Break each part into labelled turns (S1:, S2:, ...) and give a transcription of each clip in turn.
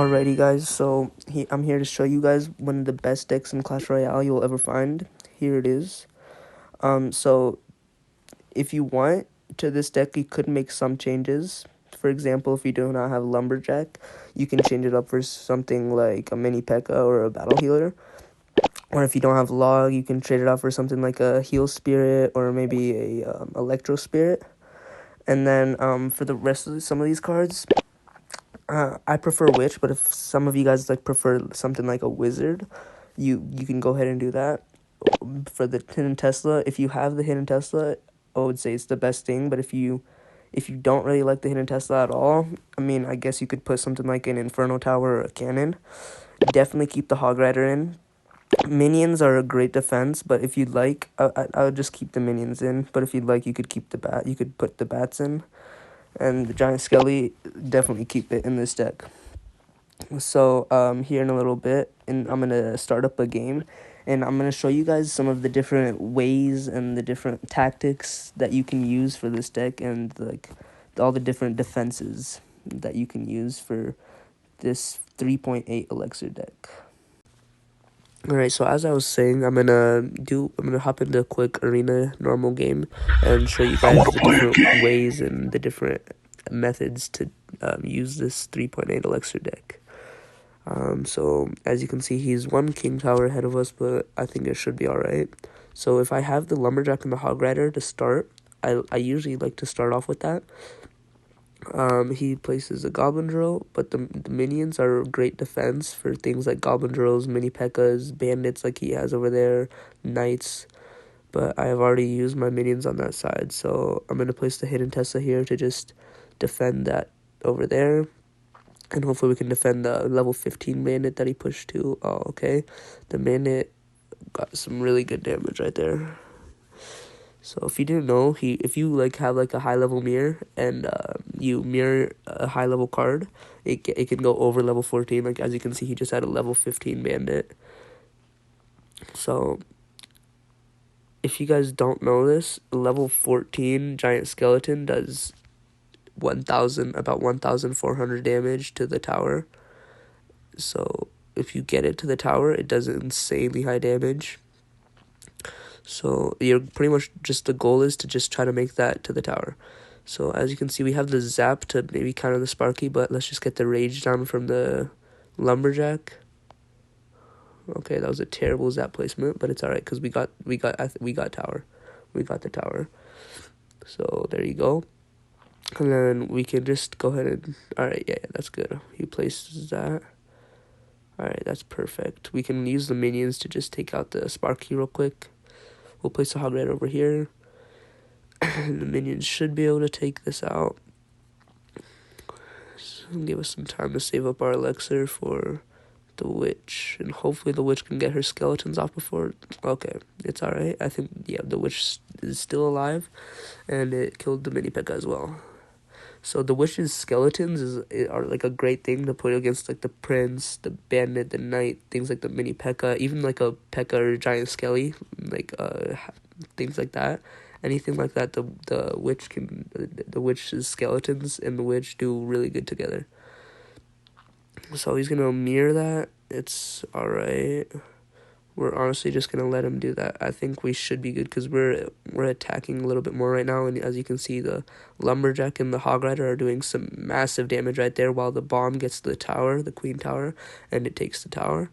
S1: Alrighty guys, so I'm here to show you guys one of the best decks in Clash Royale you'll ever find. Here it is. So if you want to this deck, you could make some changes. For example, if you do not have Lumberjack, you can change it up for something like a mini P.E.K.K.A. or a Battle Healer. Or if you don't have Log, you can trade it out for something like a Heal Spirit or maybe a Electro Spirit. And then for the rest of some of these cards, I prefer Witch, but if some of you guys prefer something like a Wizard, you can go ahead and do that. For the Hidden Tesla, if you have the Hidden Tesla, I would say it's the best thing. But if you don't really like the Hidden Tesla at all, I guess you could put something like an Inferno Tower or a Cannon. Definitely keep the Hog Rider in. Minions are a great defense, but if you'd like, I would just keep the minions in. But if you'd like, you could keep the bat. You could put the bats in. And the Giant Skelly, definitely keep it in this deck. So here in a little bit, and I'm gonna start up a game, and I'm gonna show you guys some of the different ways and the different tactics that you can use for this deck, and all the different defenses that you can use for this 3.8 elixir deck. Alright, so as I was saying, I'm gonna hop into a quick arena normal game and show you guys the different ways and the different methods to use this 3.8 elixir deck. So as you can see, he's one king tower ahead of us, but I think it should be alright. So if I have the Lumberjack and the Hog Rider to start, I usually like to start off with that. He places a Goblin Drill, but the minions are great defense for things like Goblin Drills, mini P.E.K.K.A.s, bandits like he has over there, knights. But I have already used my minions on that side, so I'm going to place the Hidden Tesla here to just defend that over there. And hopefully we can defend the level 15 bandit that he pushed to. Oh, okay. The bandit got some really good damage right there. So if you didn't know, if you have a high level mirror and you mirror a high level card, it can go over level 14. Like as you can see, he just had a level 15 bandit. So if you guys don't know this, level 14 giant skeleton does about 1,400 damage to the tower. So if you get it to the tower, it does insanely high damage. So you're pretty much the goal is to just try to make that to the tower. So as you can see, we have the zap to maybe counter the Sparky, but let's just get the rage down from the Lumberjack. Okay, that was a terrible zap placement, but it's alright because we got tower. We got the tower. So there you go. And then we can just go ahead and alright, yeah, that's good. He places that. Alright, that's perfect. We can use the minions to just take out the Sparky real quick. We'll place the Hog Rider over here. And the minions should be able to take this out. So give us some time to save up our elixir for the witch. And hopefully the witch can get her skeletons off before. Okay, it's alright. I think, yeah, the witch is still alive. And it killed the mini P.E.K.K.A. as well. So the witch's skeletons are a great thing to put against the prince, the bandit, the knight, things like the mini P.E.K.K.A., even a P.E.K.K.A. or giant skelly, things like that. Anything like that, the witch's skeletons and the witch do really good together. So he's gonna mirror that. It's alright. We're honestly just going to let him do that. I think we should be good because we're attacking a little bit more right now. And as you can see, the Lumberjack and the Hog Rider are doing some massive damage right there while the bomb gets the tower, the Queen Tower, and it takes the tower.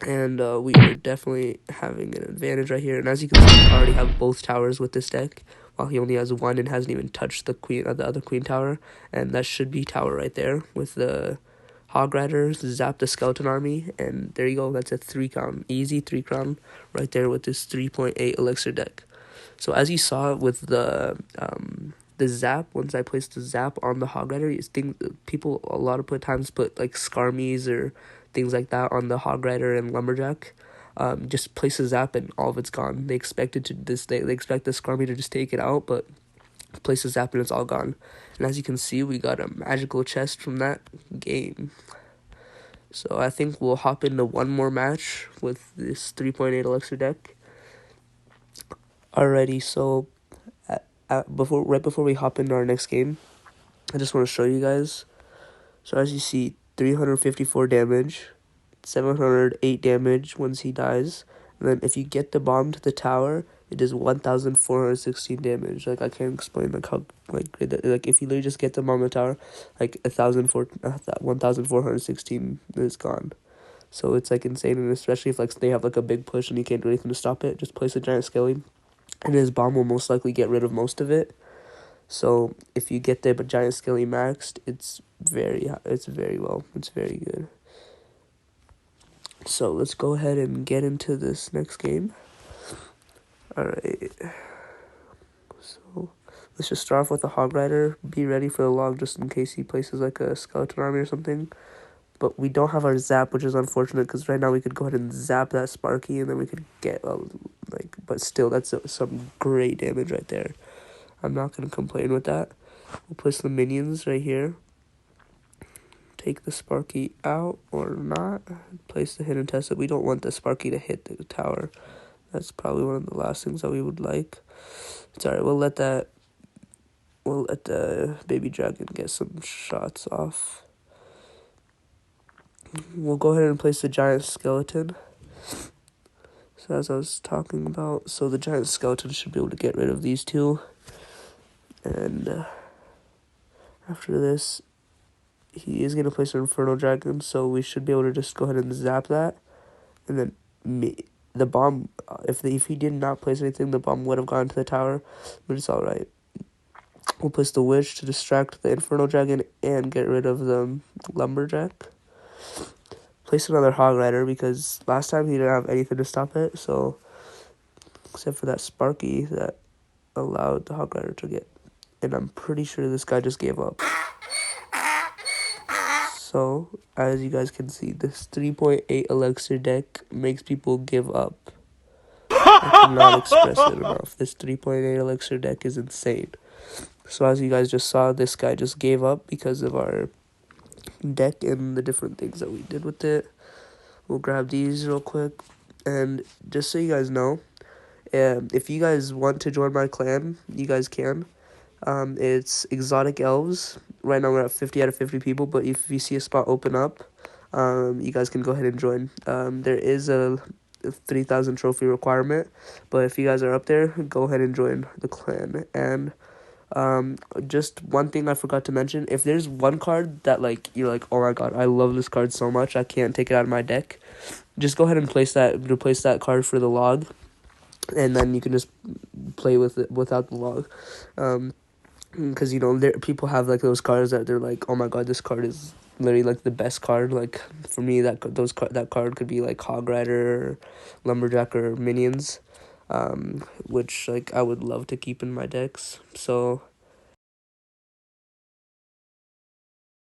S1: And we are definitely having an advantage right here. And as you can see, we already have both towers with this deck, while he only has one and hasn't even touched the other Queen Tower. And that should be tower right there with the Hog Riders, zap the Skeleton Army, and there you go. That's a 3-crown. Easy 3-crown right there with this 3.8 elixir deck. So as you saw with the zap, once I placed the zap on the Hog Rider, people a lot of times put Skarmies or things like that on the Hog Rider and Lumberjack. Just place a zap and all of it's gone. They expect the Skarmy to just take it out, but place a zap and it's all gone. And as you can see, we got a magical chest from that game. So I think we'll hop into one more match with this 3.8 elixir deck. Alrighty, so right before we hop into our next game, I just want to show you guys. So as you see, 354 damage, 708 damage once he dies. And then if you get the bomb to the tower, it does 1,416 damage. Like, I can't explain like how like great that, like if you literally just get the bomb to the tower, like 1,416 is gone. So it's like insane, and especially if like they have like a big push and you can't do anything to stop it, just place a giant skelly, and his bomb will most likely get rid of most of it. So if you get the giant skelly maxed, it's very good. So let's go ahead and get into this next game. Alright. So let's just start off with a Hog Rider. Be ready for the log just in case he places like a skeleton army or something. But we don't have our zap, which is unfortunate because right now we could go ahead and zap that Sparky and then we could get but still that's some great damage right there. I'm not going to complain with that. We'll place the minions right here. Take the Sparky out or not. Place the hidden Tesla. We don't want the Sparky to hit the tower. That's probably one of the last things that we would like. It's alright, we'll let the baby dragon get some shots off. We'll go ahead and place the giant skeleton. So as I was talking about, so the giant skeleton should be able to get rid of these two. And after this, he is going to place an Inferno Dragon, so we should be able to just go ahead and zap that. And then the bomb, if he did not place anything, the bomb would have gone to the tower, but it's alright. We'll place the Witch to distract the Inferno Dragon and get rid of the Lumberjack. Place another Hog Rider because last time he didn't have anything to stop it, so except for that Sparky that allowed the Hog Rider to get. And I'm pretty sure this guy just gave up. So, as you guys can see, this 3.8 elixir deck makes people give up. I cannot express it enough. This 3.8 elixir deck is insane. So as you guys just saw, this guy just gave up because of our deck and the different things that we did with it. We'll grab these real quick. And just so you guys know, if you guys want to join my clan, you guys can. It's Exotic Elves. Right now we're at 50 out of 50 people, but if you see a spot open up, you guys can go ahead and join. There is a 3,000 trophy requirement, but if you guys are up there, go ahead and join the clan. And just one thing I forgot to mention, if there's one card that like you're like, oh my god, I love this card so much, I can't take it out of my deck, just go ahead and replace that card for the log, and then you can just play with it without the log. Because people have like those cards that they're like, oh my god, this card is literally like the best card. Like for me, that card could be like Hog Rider, Lumberjack, or Minions, which like I would love to keep in my decks. So